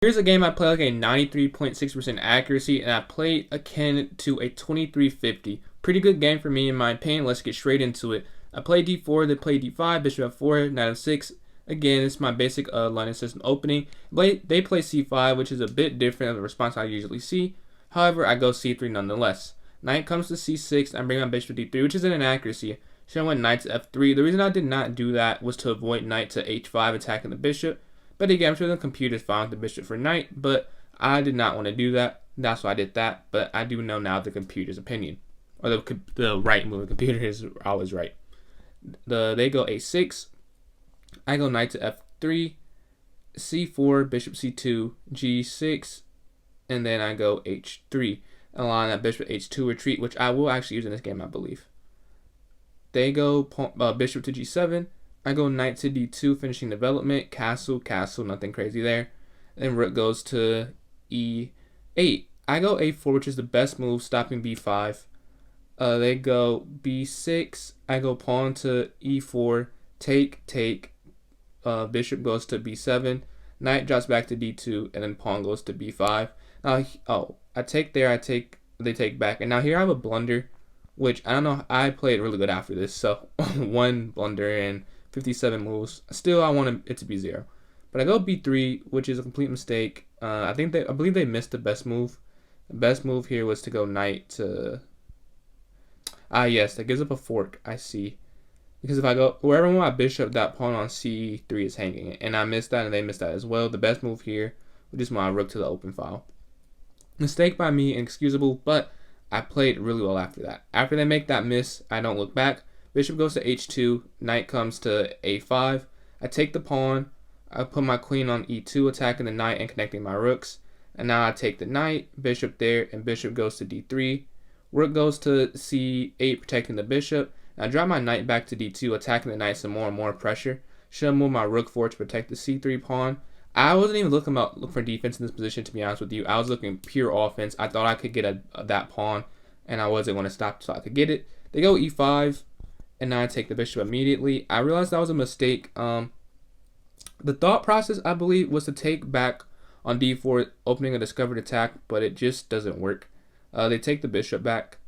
Here's a game I play like a 93.6% accuracy, and I played akin to a 2350. Pretty good game for me in my opinion. Let's get straight into it. I play d4, they play d5, bishop f4, knight f6. Again, it's my basic line of system opening. They play c5, which is a bit different of the response I usually see. However, I go c3 nonetheless. Knight comes to c6, I bring my bishop to d3, which is an inaccuracy. Should I went knight to f3. The reason I did not do that was to avoid knight to h5 attacking the bishop. But again, I'm sure the computer's fine with the bishop for knight, but I did not want to do that. That's why I did that. But I do know now the computer's opinion, or the right move. The computer is always right. They go a6. I go knight to f3, c4, bishop c2, g6, and then I go h3. Allowing that bishop h2 retreat, which I will actually use in this game, I believe. They go bishop to g7. I go knight to d2, finishing development. Castle, nothing crazy there. Then rook goes to e8. I go a4, which is the best move, stopping b5. They go b6. I go pawn to e4. Take. Bishop goes to b7. Knight drops back to d2, and then pawn goes to b5. Now, I take there. They take back, and now here I have a blunder, which I don't know. I played really good after this, so one blunder and 57 moves. Still, I want it to be 0. But I go b3, which is a complete mistake. I believe they missed the best move. The best move here was to go knight to. Yes, that gives up a fork. I see. Because if I go wherever I want my bishop, that pawn on c3 is hanging, and I missed that, and they missed that as well. The best move here was just my rook to the open file. Mistake by me, inexcusable, but I played really well after that. After they make that miss, I don't look back. Bishop goes to h2, knight comes to a5. I take the pawn, I put my queen on e2, attacking the knight and connecting my rooks. And now I take the knight, bishop there, and bishop goes to d3. Rook goes to c8, protecting the bishop. And I drop my knight back to d2, attacking the knight some more and more pressure. Should have moved my rook forward to protect the c3 pawn. I wasn't even looking for defense in this position, to be honest with you. I was looking pure offense. I thought I could get that pawn, and I wasn't going to stop so I could get it. They go e5. And now I take the bishop immediately. I realized that was a mistake. The thought process, I believe, was to take back on d4, opening a discovered attack, but it just doesn't work. They take the bishop back.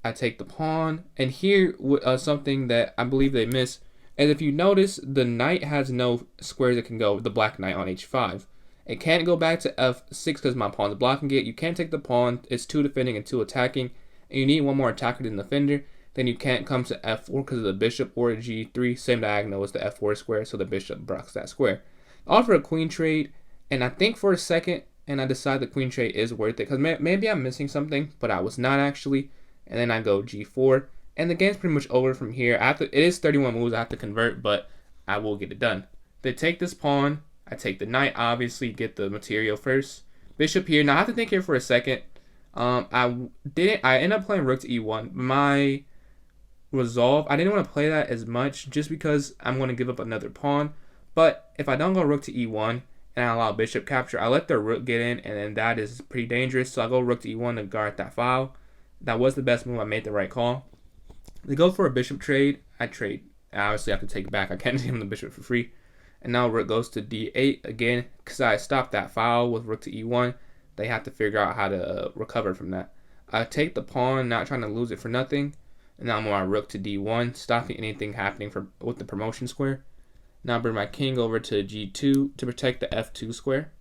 I take the pawn. And here, something that I believe they miss, and if you notice, the knight has no squares it can go, the black knight on h5. It can't go back to f6 because my pawn's blocking it. You can't take the pawn. It's 2 defending and 2 attacking. And you need one more attacker than the defender. Then you can't come to f4 because of the bishop, or g3, same diagonal as the f4 square, so the bishop blocks that square. I offer a queen trade, and I think for a second, and I decide the queen trade is worth it, because maybe I'm missing something, but I was not actually. And then I go g4, and the game's pretty much over from here. It is 31 moves I have to convert, but I will get it done. They take this pawn, I take the knight, obviously, get the material first. Bishop here, now I have to think here for a second. I ended up playing rook to e1. My resolve, I didn't want to play that as much just because I'm going to give up another pawn. But if I don't go rook to e1 and I allow bishop capture, I let the rook get in, and then that is pretty dangerous. So I go rook to e1 to guard that file. That was the best move. I made the right call. They go for a bishop trade. I trade. I obviously have to take it back. I can't give him the bishop for free. And now rook goes to d8 again, because I stopped that file with rook to e1. They have to figure out how to recover from that. I take the pawn, not trying to lose it for nothing. And now I'm on my rook to d1, stopping anything happening with the promotion square. Now I bring my king over to g2 to protect the f2 square.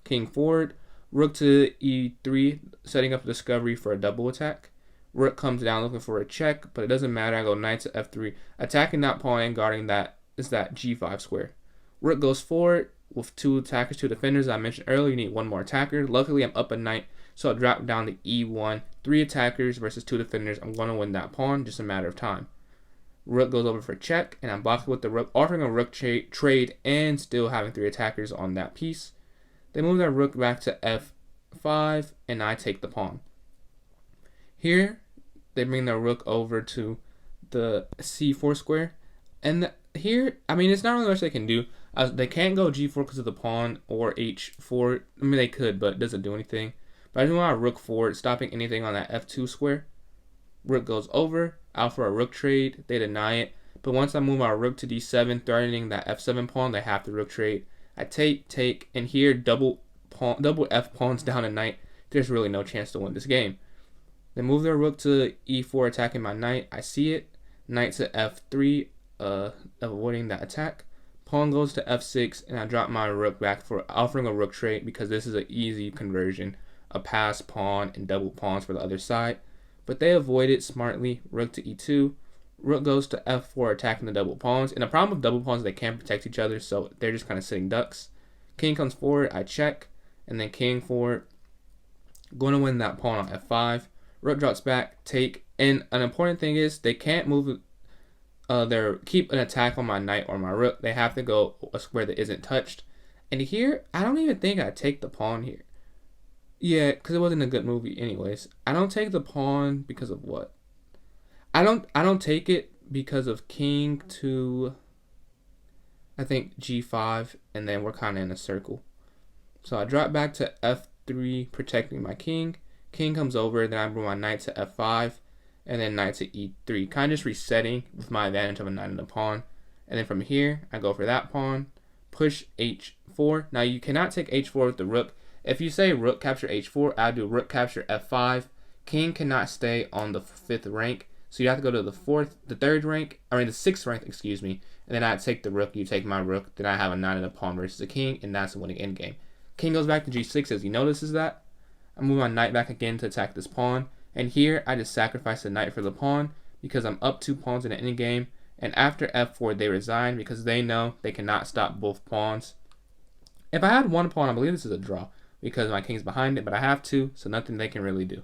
King forward, rook to e3, setting up the discovery for a double attack. Rook comes down looking for a check, but it doesn't matter. I go knight to f3, attacking that pawn and guarding that g5 square. Rook goes forward with 2 attackers, 2 defenders. I mentioned earlier, you need one more attacker. Luckily, I'm up a knight, so I'll drop down to e1. 3 attackers versus 2 defenders. I'm going to win that pawn, just a matter of time. Rook goes over for check, and I'm blocking with the rook, offering a rook trade and still having 3 attackers on that piece. They move their rook back to f5, and I take the pawn. Here, they bring their rook over to the c4 square. And here, I mean, it's not really much they can do. They can't go g4 because of the pawn, or h4. I mean, they could, but it doesn't do anything. But I just want a rook forward, stopping anything on that f2 square. Rook goes over, out for a rook trade. They deny it. But once I move my rook to d7, threatening that f7 pawn, they have to rook trade. I take, and here double F pawns down a knight, there's really no chance to win this game. They move their rook to e4, attacking my knight. I see it. Knight to f3, avoiding that attack. Pawn goes to f6, and I drop my rook back for offering a rook trade because this is an easy conversion, a pass pawn and double pawns for the other side. But they avoid it smartly. Rook to e2. Rook goes to f4, attacking the double pawns. And the problem with double pawns is they can't protect each other, so they're just kind of sitting ducks. King comes forward, I check, and then king forward. Going to win that pawn on f5. Rook drops back, take. And an important thing is they can't move keep an attack on my knight or my rook. They have to go a square that isn't touched. And here, I don't even think I take the pawn here. Yeah, because it wasn't a good movie anyways. I don't take the pawn because of what? I don't take it because of king to, I think, g5, and then we're kind of in a circle. So I drop back to f3, protecting my king. King comes over, then I bring my knight to f5, and then knight to e3, kind of just resetting with my advantage of a knight and a pawn. And then from here, I go for that pawn, push h4. Now you cannot take h4 with the rook. If you say rook capture h4, I'll do rook capture f5. King cannot stay on the 5th rank, so you have to go to the 3rd rank, the 6th rank, excuse me. And then I take the rook, you take my rook, then I have a knight and a pawn versus a king, and that's a winning endgame. King goes back to g6 as he notices that. I move my knight back again to attack this pawn. And here, I just sacrifice the knight for the pawn because I'm up 2 pawns in the endgame. And after f4, they resign because they know they cannot stop both pawns. If I had one pawn, I believe this is a draw because my king's behind it, but I have 2, so nothing they can really do.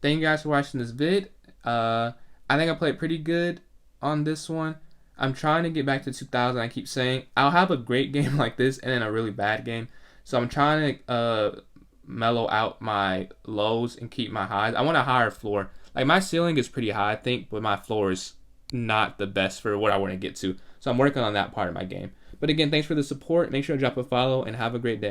Thank you guys for watching this vid. I think I played pretty good on this one. I'm trying to get back to 2000. I keep saying I'll have a great game like this and then a really bad game. So I'm trying to mellow out my lows and keep my highs. I want a higher floor. Like my ceiling is pretty high, I think, but my floor is not the best for what I want to get to. So I'm working on that part of my game. But again, thanks for the support. Make sure to drop a follow and have a great day.